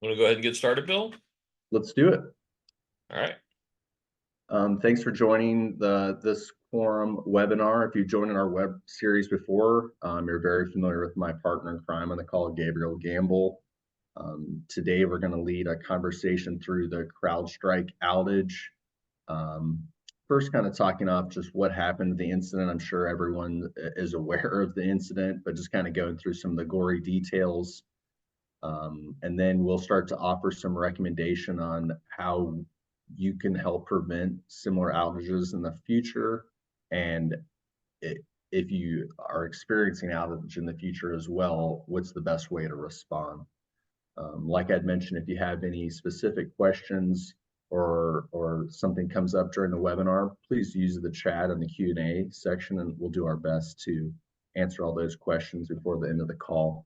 Want to go ahead and get started, Bill? Let's do it. All right. Thanks for joining this Quorum webinar. If you've joined our web series before, you're very familiar with my partner in crime on the call, Gabriel Gamble. Today, we're going to lead a conversation through the CrowdStrike outage. First, kind of talking off just what happened to the incident. I'm sure everyone is aware of the incident, but just kind of going through some of the gory details. And then we'll start to offer some recommendation on how you can help prevent similar outages in the future. And if you are experiencing outage in the future as well, what's the best way to respond? Like I'd mentioned, if you have any specific questions or something comes up during the webinar, please use the chat in the Q&A section, and we'll do our best to answer all those questions before the end of the call.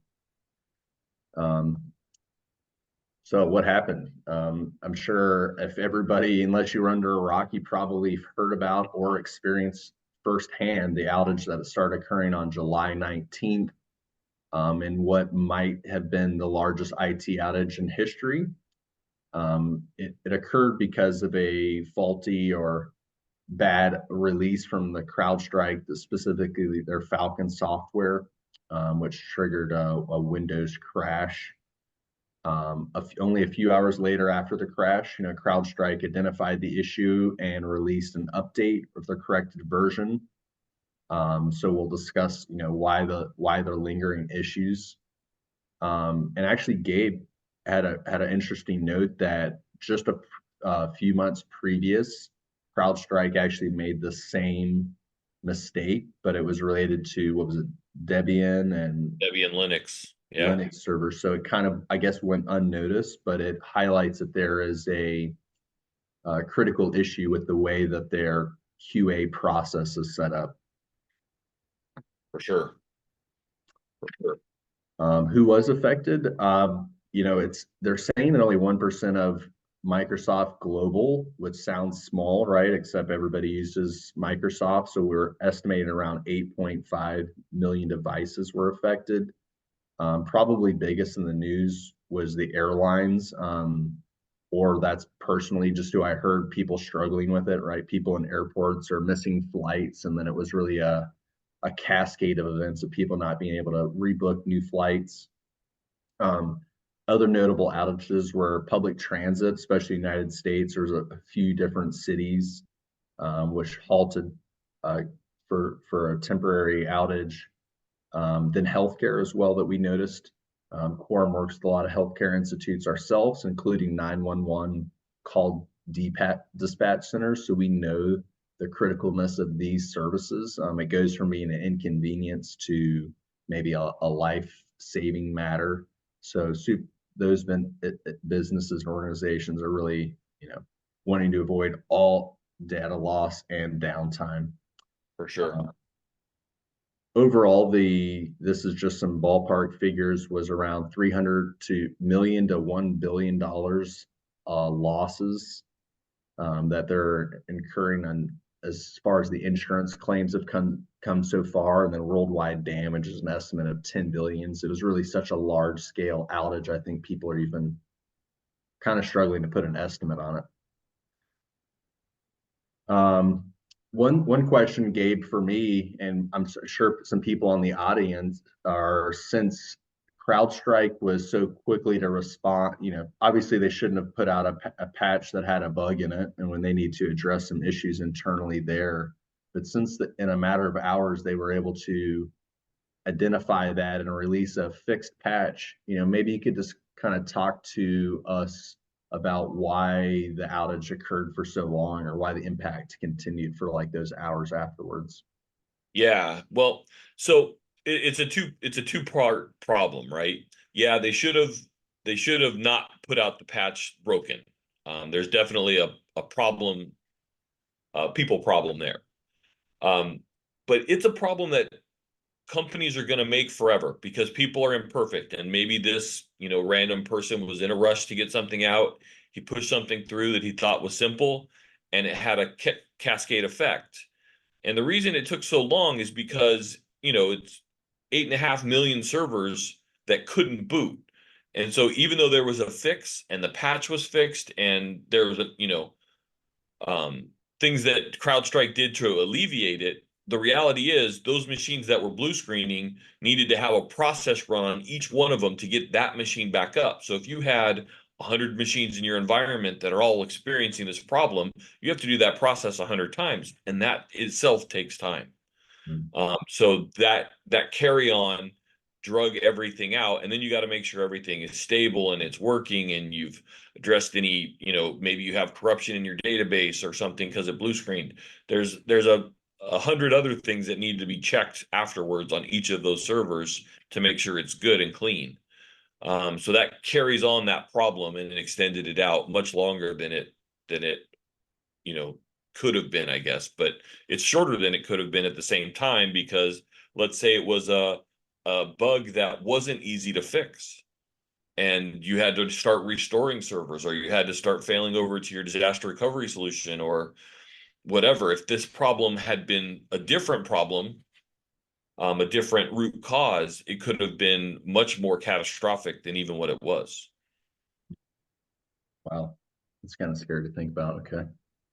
So what happened? I'm sure if everybody, unless you were under a rock, you probably heard about or experienced firsthand the outage that started occurring on July 19th, and what might have been the largest IT outage in history. It occurred because of a faulty or bad release from the CrowdStrike, specifically their Falcon software, which triggered a Windows crash. Only a few hours later after the crash, CrowdStrike identified the issue and released an update of the corrected version. So we'll discuss, why they're lingering issues. And actually, Gabe had an interesting note that just a few months previous, CrowdStrike actually made the same mistake, but it was related to, what was it, Debian and Linux. Yeah, Linux servers. So it kind of, I guess, went unnoticed, but it highlights that there is a critical issue with the way that their QA process is set up. for sure. For sure. Who was affected? They're saying that only 1% of Microsoft Global, which sounds small, right? Except everybody uses Microsoft. So we're estimating around 8.5 million devices were affected. Probably biggest in the news was the airlines, or that's personally just who I heard people struggling with it, right? People in airports are missing flights, and then it was really a cascade of events of people not being able to rebook new flights. Other notable outages were public transit, especially United States. There's a few different cities which halted for a temporary outage. Then healthcare as well that we noticed. Quorum works with a lot of healthcare institutes ourselves, including 911 call dispatch centers. So we know the criticalness of these services. It goes from being an inconvenience to maybe a life-saving matter. So those businesses and organizations are really, wanting to avoid all data loss and downtime. For sure. Overall, this is just some ballpark figures, was around 300 million to $1 billion losses that they're incurring on as far as the insurance claims have come so far, and then worldwide damage is an estimate of 10 billion. So it was really such a large scale outage. I think people are even kind of struggling to put an estimate on it. One question, Gabe, for me, and I'm sure some people on the audience are, since CrowdStrike was so quickly to respond, obviously they shouldn't have put out a patch that had a bug in it, and when they need to address some issues internally there. But since in a matter of hours they were able to identify that and release a fixed patch, maybe you could just kind of talk to us about why the outage occurred for so long, or why the impact continued for like those hours afterwards. Yeah. Well, so it's a two-part problem, right? Yeah, they should have not put out the patch broken. There's definitely a problem, people problem there. But it's a problem that companies are going to make forever because people are imperfect, and maybe this random person was in a rush to get something out. He pushed something through that he thought was simple, and it had a cascade effect. And the reason it took so long is because it's 8.5 million servers that couldn't boot. And so even though there was a fix and the patch was fixed and there was um, things that CrowdStrike did to alleviate it, the reality is those machines that were blue screening needed to have a process run on each one of them to get that machine back up. So if you had 100 machines in your environment that are all experiencing this problem, you have to do that process 100 times, and that itself takes time. Mm. So that carry on drug everything out, and then you got to make sure everything is stable and it's working, and you've addressed any, maybe you have corruption in your database or something because it blue screened. There's a hundred other things that need to be checked afterwards on each of those servers to make sure it's good and clean. So that carries on that problem and it extended it out much longer than it you know, could have been, I guess, but it's shorter than it could have been at the same time because let's say it was a bug that wasn't easy to fix and you had to start restoring servers or you had to start failing over to your disaster recovery solution or whatever. If this problem had been a different problem, a different root cause, it could have been much more catastrophic than even what it was. Wow. It's kind of scary to think about. Okay.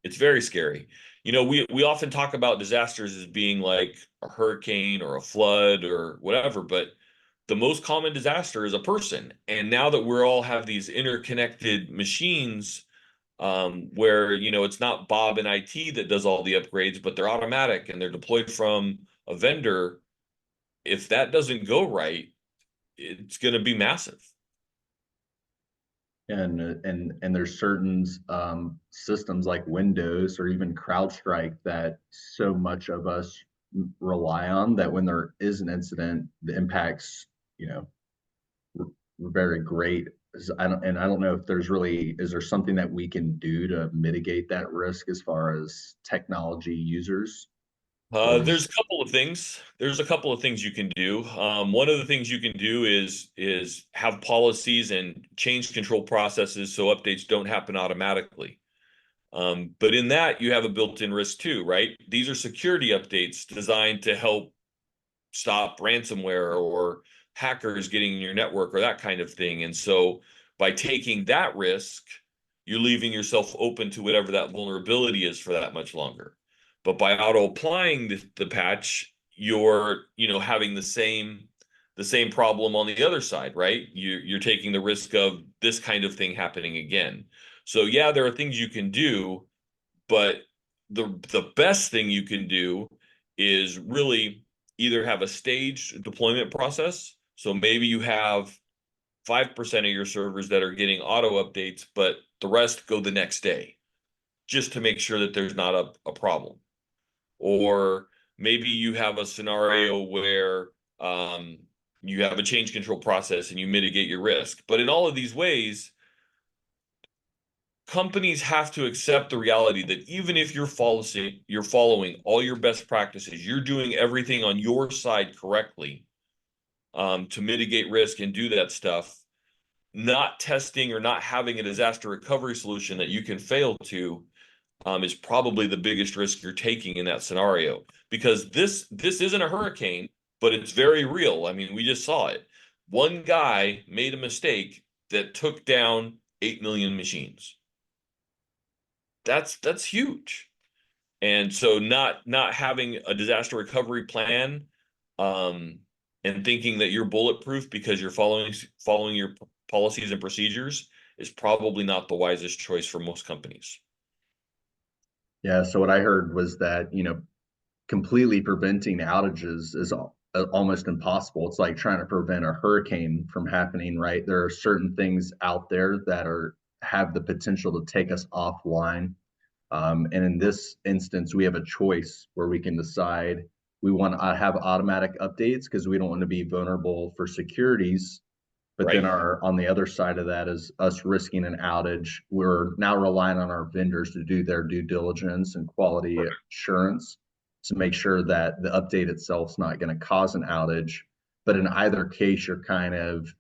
It's very scary. We often talk about disasters as being like a hurricane or a flood or whatever, but the most common disaster is a person. And now that we're all have these interconnected machines, where it's not Bob in IT that does all the upgrades, but they're automatic and they're deployed from a vendor. If that doesn't go right, it's going to be massive. And there's certain systems like Windows or even CrowdStrike that so much of us rely on that when there is an incident, the impacts, you know, very great. I don't know if is there something that we can do to mitigate that risk as far as technology users? Or There's a couple of things. There's a couple of things you can do. One of the things you can do is have policies and change control processes so updates don't happen automatically. But in that, you have a built-in risk too, right? These are security updates designed to help stop ransomware or hackers getting in your network or that kind of thing. And so by taking that risk, you're leaving yourself open to whatever that vulnerability is for that much longer. But by auto applying the patch, you're, having the same problem on the other side, right? You're taking the risk of this kind of thing happening again. So yeah, there are things you can do, but the best thing you can do is really either have a staged deployment process. So maybe you have 5% of your servers that are getting auto updates, but the rest go the next day, just to make sure that there's not a problem. Or maybe you have a scenario where you have a change control process and you mitigate your risk. But in all of these ways, companies have to accept the reality that even if you're following all your best practices, you're doing everything on your side correctly, to mitigate risk and do that stuff, not testing or not having a disaster recovery solution that you can fail to, is probably the biggest risk you're taking in that scenario. Because this isn't a hurricane, but it's very real. I mean, we just saw it. One guy made a mistake that took down 8 million machines. That's huge. And so not having a disaster recovery plan, um, and thinking that you're bulletproof because you're following your policies and procedures is probably not the wisest choice for most companies. yeah, so what I heard was that, completely preventing outages is almost impossible. It's like trying to prevent a hurricane from happening, right? There are certain things out there that have the potential to take us offline. And in this instance, we have a choice where we can decide we want to have automatic updates because we don't want to be vulnerable for securities. But then Right? our on the other side of that is us risking an outage. We're now relying on our vendors to do their due diligence and quality assurance to make sure that the update itself is not going to cause an outage. But in either case, you're kind of,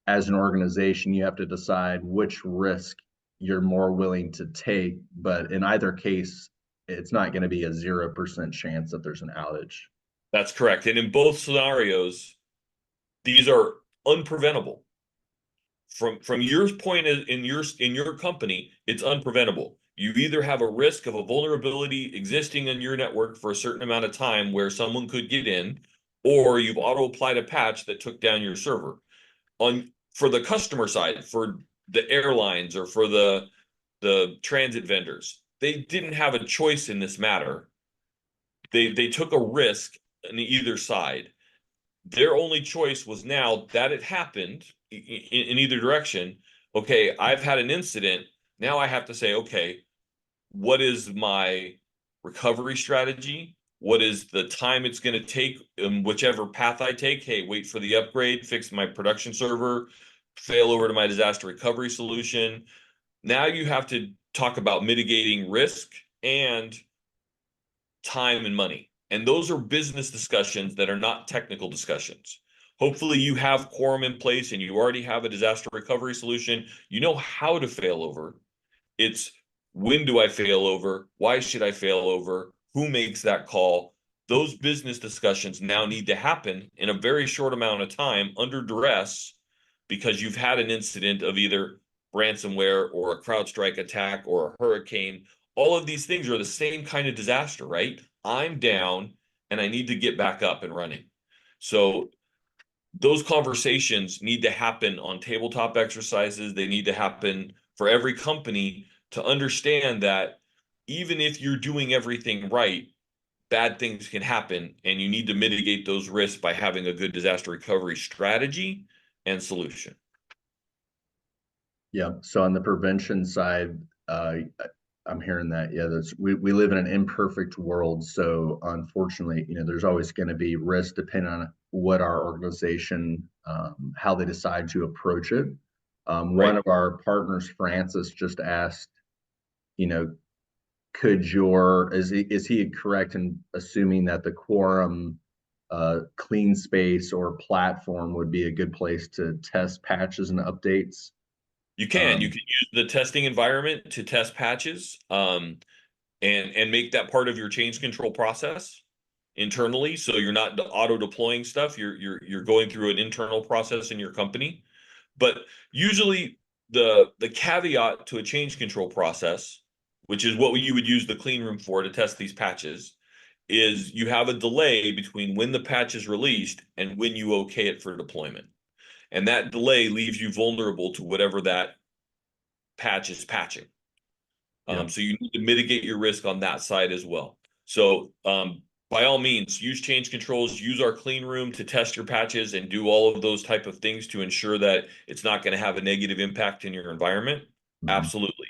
as an organization, you have to decide which risk you're more willing to take. But in either case, it's not going to be a 0% chance that there's an outage. That's correct. And in both scenarios, these are unpreventable. from your point in your company, it's unpreventable. You either have a risk of a vulnerability existing in your network for a certain amount of time where someone could get in, or you've auto applied a patch that took down your server. On for the customer side, for the airlines or for the transit vendors, they didn't have a choice in this matter. They took a risk on either side. Their only choice was, now that it happened in either direction, okay, I've had an incident. Now I have to say, okay, what is my recovery strategy? What is the time it's going to take in whichever path I take? Hey, wait for the upgrade, fix my production server, fail over to my disaster recovery solution. Now you have to talk about mitigating risk and time and money. And those are business discussions that are not technical discussions. Hopefully you have Quorum in place and you already have a disaster recovery solution. You know how to fail over. It's, when do I fail over? Why should I fail over? Who makes that call? Those business discussions now need to happen in a very short amount of time under duress, because you've had an incident of either ransomware or a CrowdStrike attack or a hurricane. All of these things are the same kind of disaster, right? I'm down and I need to get back up and running. So those conversations need to happen on tabletop exercises. They need to happen for every company to understand that even if you're doing everything right, bad things can happen, and you need to mitigate those risks by having a good disaster recovery strategy and solution. Yeah. So on the prevention side, I'm hearing that. Yeah, we live in an imperfect world. So unfortunately, there's always going to be risk depending on what our organization, how they decide to approach it. One Right. of our partners, Francis, just asked, you know, is he correct in assuming that the Quorum clean space or platform would be a good place to test patches and updates? You can use the testing environment to test patches, and make that part of your change control process internally. So you're not auto deploying stuff. You're going through an internal process in your company. But usually the caveat to a change control process, which is what you would use the clean room for to test these patches, is you have a delay between when the patch is released and when you okay it for deployment. And that delay leaves you vulnerable to whatever that patch is patching. Yeah, So you need to mitigate your risk on that side as well. So by all means, use change controls, use our clean room to test your patches and do all of those type of things to ensure that it's not going to have a negative impact in your environment. mhm, Absolutely.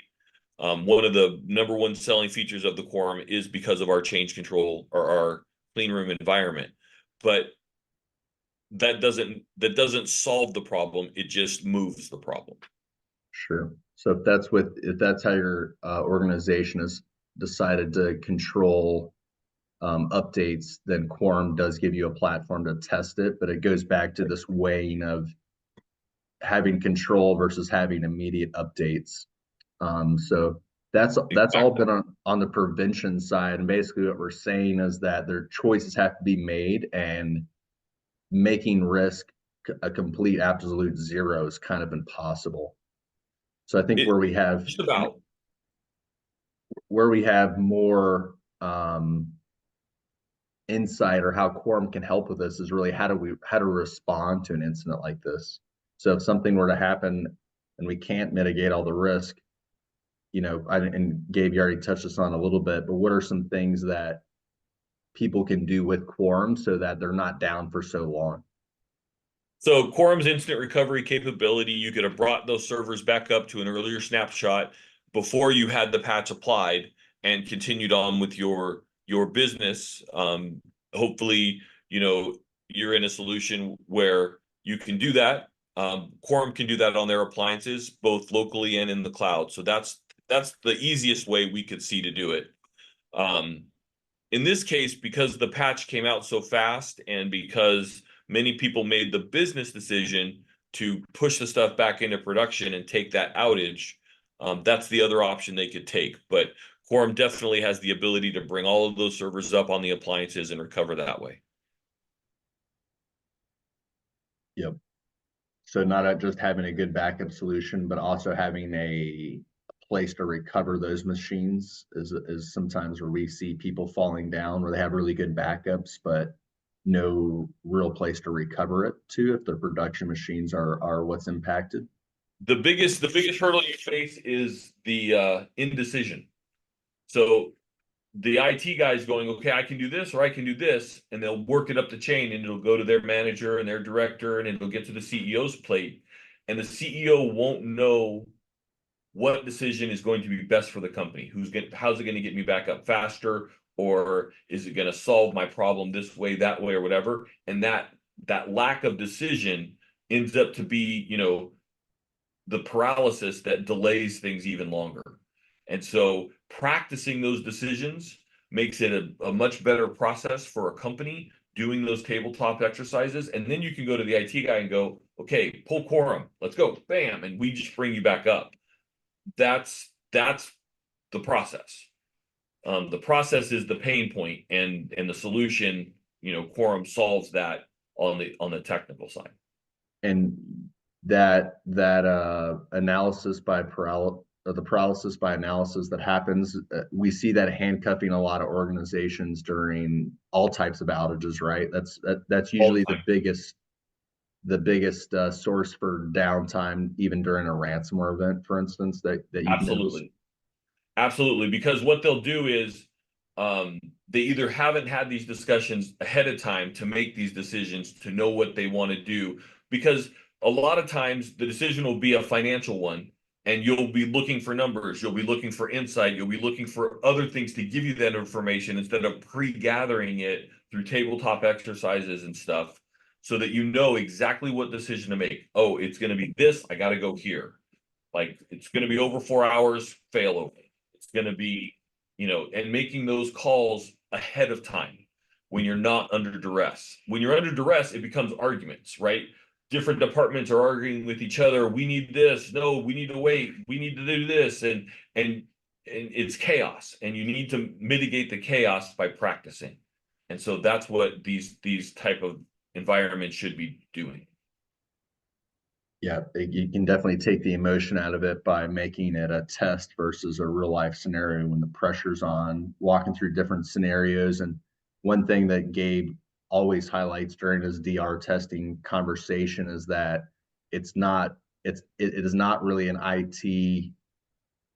One of the number one selling features of the Quorum is because of our change control or our clean room environment. But that doesn't solve the problem. It just moves the problem. sure. So if that's how your organization has decided to control updates, then Quorum does give you a platform to test it, but it goes back to this weighing of having control versus having immediate updates. So that's all Exactly. been on the prevention side, and basically what we're saying is that their choices have to be made, and making risk a complete absolute zero is kind of impossible. So I think It where we have just about. where we have more insight, or how Quorum can help with this, is really how to respond to an incident like this. So if something were to happen and we can't mitigate all the risk, and Gabe, you already touched this on a little bit, but what are some things that people can do with Quorum so that they're not down for so long? So Quorum's instant recovery capability, you could have brought those servers back up to an earlier snapshot before you had the patch applied and continued on with your business. Hopefully, you're in a solution where you can do that. Quorum can do that on their appliances, both locally and in the cloud. So that's the easiest way we could see to do it. Um, in this case, because the patch came out so fast and because many people made the business decision to push the stuff back into production and take that outage, that's the other option they could take. But Quorum definitely has the ability to bring all of those servers up on the appliances and recover that way. Yep. So not just having a good backup solution, but also having a place to recover those machines is sometimes where we see people falling down where they have really good backups, but no real place to recover it to if their production machines are what's impacted. The biggest hurdle you face is the indecision. So the IT guy's going, okay, I can do this or I can do this, and they'll work it up the chain and it'll go to their manager and their director and it'll get to the CEO's plate. And the CEO won't know what decision is going to be best for the company. How's it going to get me back up faster? Or is it going to solve my problem this way, that way, or whatever? And that lack of decision ends up to be, the paralysis that delays things even longer. And so practicing those decisions makes it a much better process for a company doing those tabletop exercises. And then you can go to the IT guy and go, okay, pull quorum, let's go, bam, and we just bring you back up. That's the process. The process is the pain point, and the solution, quorum solves that on the technical side. And that analysis by the paralysis by analysis that happens, we see that handcuffing a lot of organizations during all types of outages, right? That's usually the biggest source for downtime, even during a ransomware event, for instance, that you've noticed. Absolutely, because what they'll do is they either haven't had these discussions ahead of time to make these decisions to know what they want to do, because a lot of times the decision will be a financial one, and you'll be looking for numbers, you'll be looking for insight, you'll be looking for other things to give you that information instead of pre-gathering it through tabletop exercises and stuff, so that you know exactly what decision to make. Oh, it's going to be this, I got to go here. Like, it's going to be over 4 hours, fail over. It's going to be, and making those calls ahead of time when you're not under duress. When you're under duress, it becomes arguments, right? Different departments are arguing with each other. We need this. No, we need to wait. We need to do this. And it's chaos. And you need to mitigate the chaos by practicing. And so that's what these type of environments should be doing. Yeah, you can definitely take the emotion out of it by making it a test versus a real life scenario when the pressure's on, walking through different scenarios. And one thing that Gabe always highlights during his DR testing conversation is that it is not really an IT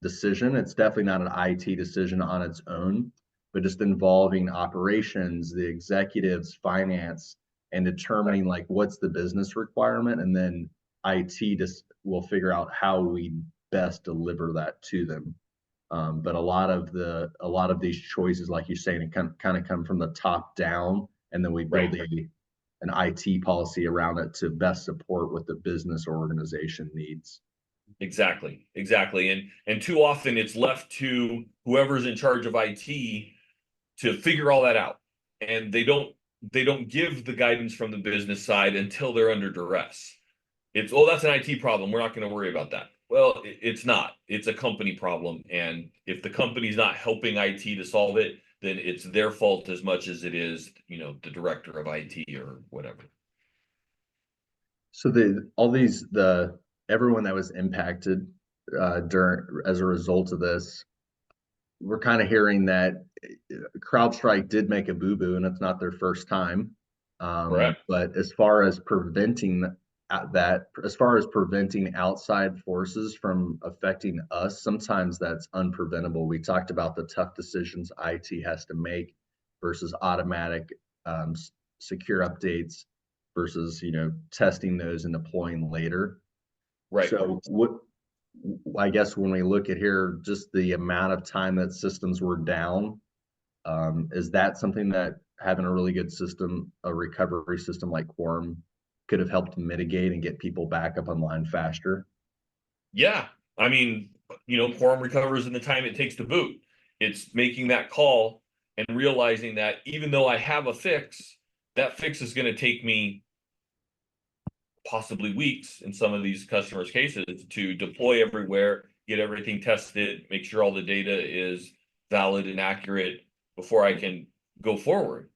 decision. It's definitely not an IT decision on its own, but just involving operations, the executives, finance, and determining like what's the business requirement, and then IT just will figure out how we best deliver that to them. But a lot of these choices, like you're saying, it kind of come from the top down, and then we build an IT policy around it to best support what the business organization needs. Exactly. And too often it's left to whoever's in charge of IT to figure all that out. And they don't give the guidance from the business side until they're under duress. It's, oh, that's an IT problem, we're not going to worry about that. Well, it's not. It's a company problem, and if the company's not helping IT to solve it, then it's their fault as much as it is, the director of IT or whatever. So everyone that was impacted during as a result of this, we're kind of hearing that CrowdStrike did make a boo-boo, and it's not their first time. Correct. But as far as preventing as far as preventing outside forces from affecting us, sometimes that's unpreventable. We talked about the tough decisions IT has to make versus automatic secure updates versus testing those and deploying later. Right. So what I guess when we look at here, just the amount of time that systems were down, is that something that having a really good system, a recovery system like Quorum, could have helped mitigate and get people back up online faster? Yeah. I mean, Quorum recovers in the time it takes to boot. It's making that call and realizing that even though I have a fix, that fix is going to take me possibly weeks in some of these customers' cases to deploy everywhere, get everything tested, make sure all the data is valid and accurate before I can go forward.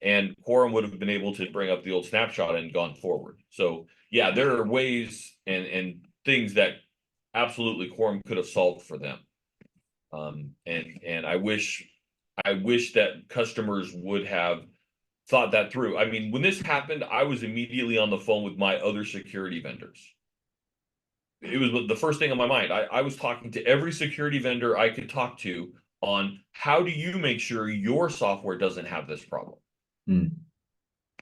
and Quorum would have been able to bring up the old snapshot and gone forward. So yeah, there are ways and things that absolutely Quorum could have solved for them. And I wish that customers would have thought that through. I mean, when this happened, I was immediately on the phone with my other security vendors. It was the first thing on my mind. I was talking to every security vendor I could talk to on how do you make sure your software doesn't have this problem. Hmm.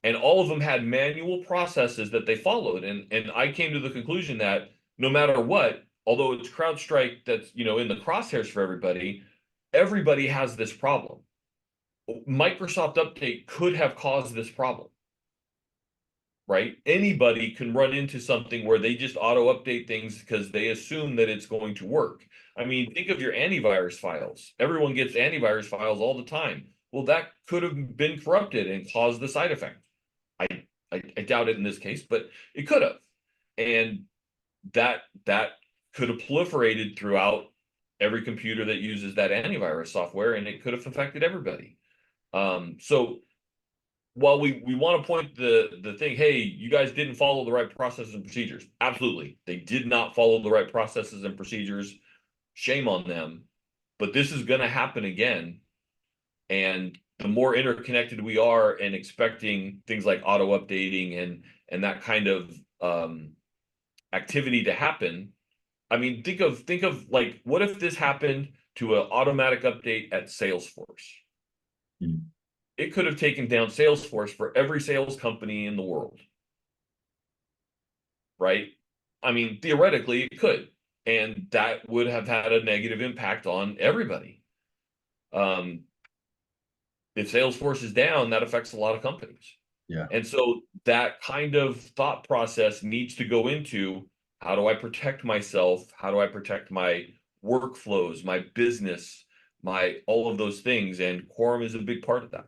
And all of them had manual processes that they followed. And I came to the conclusion that no matter what, although it's CrowdStrike that's, in the crosshairs for everybody has this problem. Microsoft Update could have caused this problem, right? Anybody can run into something where they just auto update things because they assume that it's going to work. I mean, think of your antivirus files. Everyone gets antivirus files all the time. Well, that could have been corrupted and caused the side effect. I doubt it in this case, but it could have. And that could have proliferated throughout every computer that uses that antivirus software, and it could have affected everybody. So while we want to point the thing, hey, you guys didn't follow the right processes and procedures. Absolutely. They did not follow the right processes and procedures. Shame on them. But this is going to happen again. And the more interconnected we are and expecting things like auto updating and that kind of activity to happen. I mean, think of like, what if this happened to an automatic update at Salesforce? Hmm. It could have taken down Salesforce for every sales company in the world, right? I mean, theoretically, it could, and that would have had a negative impact on everybody. Um, if Salesforce is down, that affects a lot of companies. Yeah. And so that kind of thought process needs to go into, how do I protect myself? How do I protect my workflows, my business, my all of those things? And Quorum is a big part of that.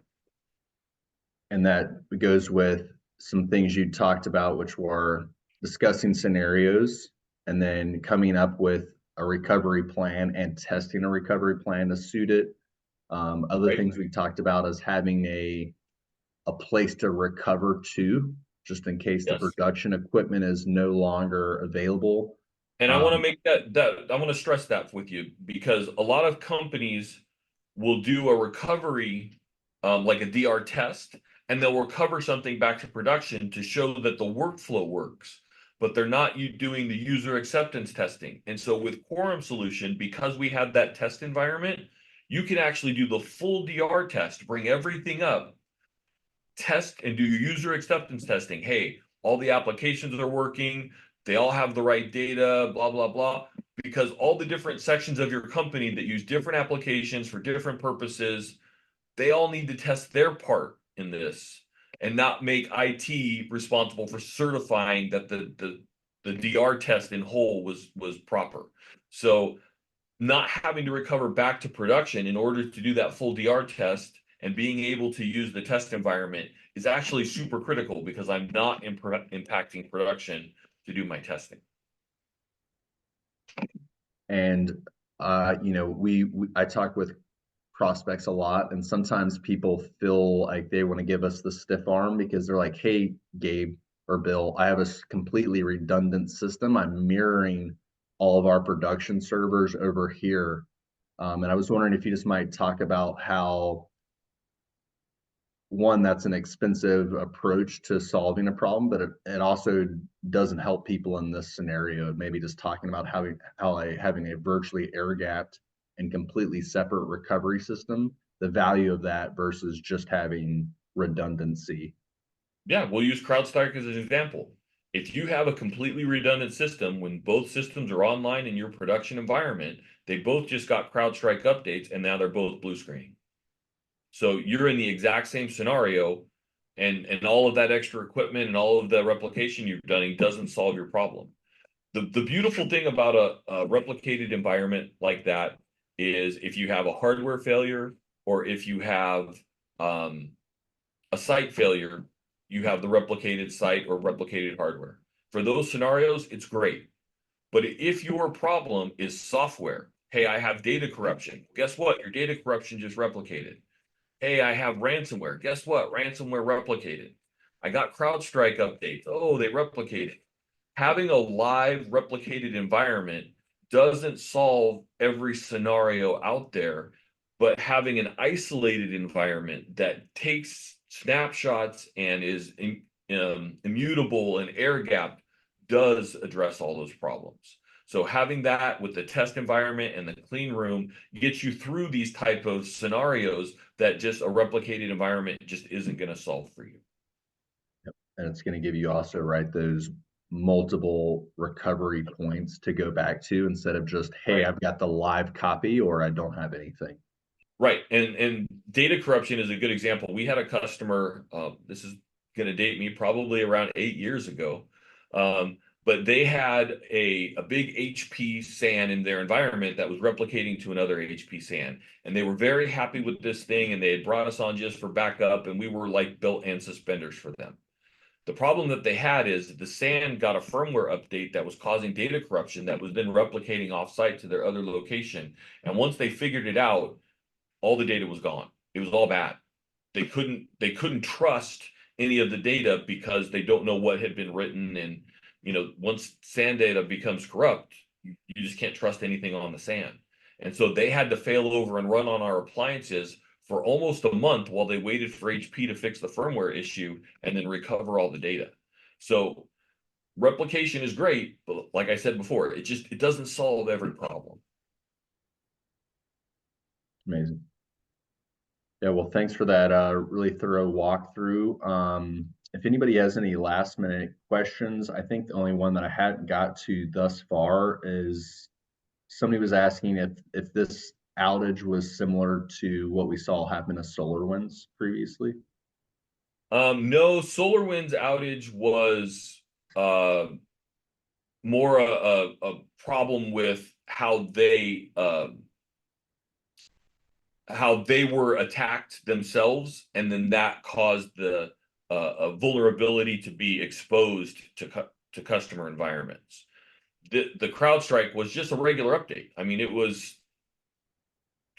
And that goes with some things you talked about, which were discussing scenarios and then coming up with a recovery plan and testing a recovery plan to suit it. Other Right. things we talked about is having a place to recover to, just in case the Yes. production equipment is no longer available. And I want to Um, make that I want to stress that with you, because a lot of companies will do a recovery, like a DR test, and they'll recover something back to production to show that the workflow works, but they're not doing the user acceptance testing. And so with Quorum Solution, because we have that test environment, you can actually do the full DR test, bring everything up, test and do your user acceptance testing. Hey, all the applications are working. They all have the right data, blah, blah, blah. Because all the different sections of your company that use different applications for different purposes, they all need to test their part in this and not make IT responsible for certifying that the DR test in whole was proper. So not having to recover back to production in order to do that full DR test and being able to use the test environment is actually super critical, because I'm not impacting production to do my testing. and I talk with prospects a lot, and sometimes people feel like they want to give us the stiff arm because they're like, "Hey, Gabe or Bill, I have a completely redundant system. I'm mirroring all of our production servers over here." And I was wondering if you just might talk about how, one, that's an expensive approach to solving a problem, but it also doesn't help people in this scenario. Maybe just talking about having a virtually air gapped and completely separate recovery system, the value of that versus just having redundancy. Yeah, we'll use CrowdStrike as an example. If you have a completely redundant system, when both systems are online in your production environment, they both just got CrowdStrike updates and now they're both blue screen. So you're in the exact same scenario, and all of that extra equipment and all of the replication you've done doesn't solve your problem. The beautiful thing about a replicated environment like that is, if you have a hardware failure or if you have a site failure, you have the replicated site or replicated hardware. For those scenarios, it's great. But if your problem is software, hey, I have data corruption. Guess what? Your data corruption just replicated. Hey, I have ransomware. Guess what? Ransomware replicated. I got CrowdStrike updates. Oh, they replicated. Having a live replicated environment doesn't solve every scenario out there, but having an isolated environment that takes snapshots and is immutable and air gapped does address all those problems. So having that with the test environment and the clean room gets you through these type of scenarios that just a replicated environment just isn't going to solve for you. And it's going to give you also, right, those multiple recovery points to go back to instead of just, hey, Right. I've got the live copy or I don't have anything. Right. And data corruption is a good example. We had a customer, this is going to date me probably around 8 years ago. But they had a big HP SAN in their environment that was replicating to another HP SAN. And they were very happy with this thing. And they had brought us on just for backup. And we were like built and suspenders for them. The problem that they had is that the SAN got a firmware update that was causing data corruption that was then replicating offsite to their other location. And once they figured it out, all the data was gone. It was all bad. They couldn't trust any of the data because they don't know what had been written. And once SAN data becomes corrupt, you just can't trust anything on the SAN. And so they had to fail over and run on our appliances for almost a month while they waited for HP to fix the firmware issue and then recover all the data. So replication is great, but like I said before, it doesn't solve every problem. Amazing. Yeah, well, thanks for that really thorough walkthrough. If anybody has any last minute questions, I think the only one that I hadn't got to thus far is somebody was asking if this outage was similar to what we saw happen to SolarWinds previously. No, SolarWinds outage was uh, more a problem with how they were attacked themselves, and then that caused the a vulnerability to be exposed to customer environments. The CrowdStrike was just a regular update. I mean, it was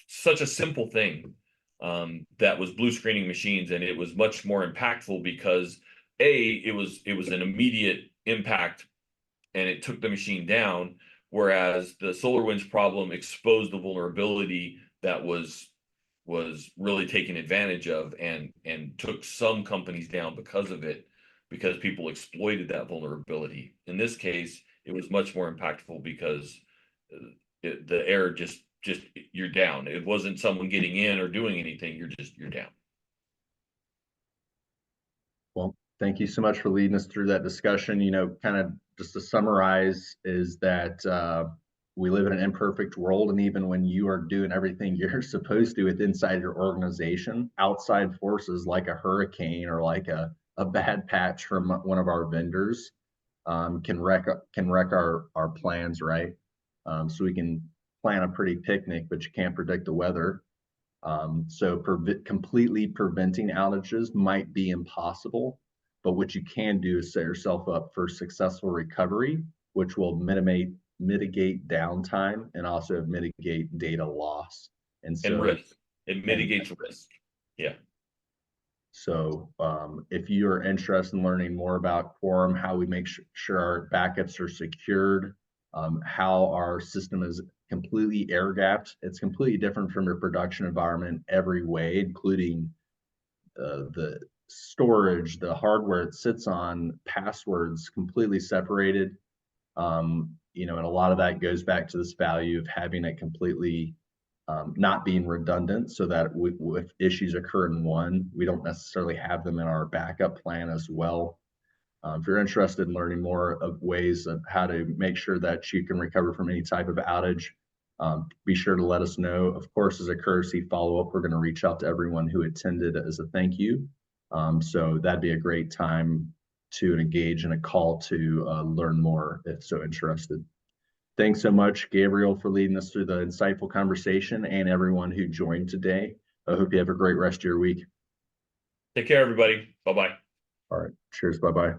such a simple thing that was blue screening machines, and it was much more impactful because it was an immediate impact and it took the machine down, whereas the SolarWinds problem exposed the vulnerability that was really taken advantage of and took some companies down because of it, because people exploited that vulnerability. In this case, it was much more impactful because the error just you're down. It wasn't someone getting in or doing anything. You're down. Well, thank you so much for leading us through that discussion. Kind of just to summarize, is that we live in an imperfect world, and even when you are doing everything you're supposed to with inside your organization, outside forces like a hurricane or like a bad patch from one of our vendors can wreck our plans, right? So we can plan a pretty picnic, but you can't predict the weather. So completely preventing outages might be impossible, but what you can do is set yourself up for successful recovery, which will mitigate downtime and also mitigate data loss. And And so, risk. It mitigates risk. Yeah. If you are interested in learning more about Quorum, how we make sure our backups are secured, how our system is completely air gapped, it's completely different from your production environment every way, including the storage, the hardware it sits on, passwords completely separated. And a lot of that goes back to this value of having it completely not being redundant, so that if issues occur in one, we don't necessarily have them in our backup plan as well. If you're interested in learning more of ways of how to make sure that you can recover from any type of outage, be sure to let us know. Of course, as a courtesy follow-up, we're going to reach out to everyone who attended as a thank you. So that'd be a great time to engage in a call to learn more if so interested. Thanks so much, Gabriel, for leading us through the insightful conversation, and everyone who joined today. I hope you have a great rest of your week. Take care, everybody. Bye-bye. All right. Cheers. Bye-bye.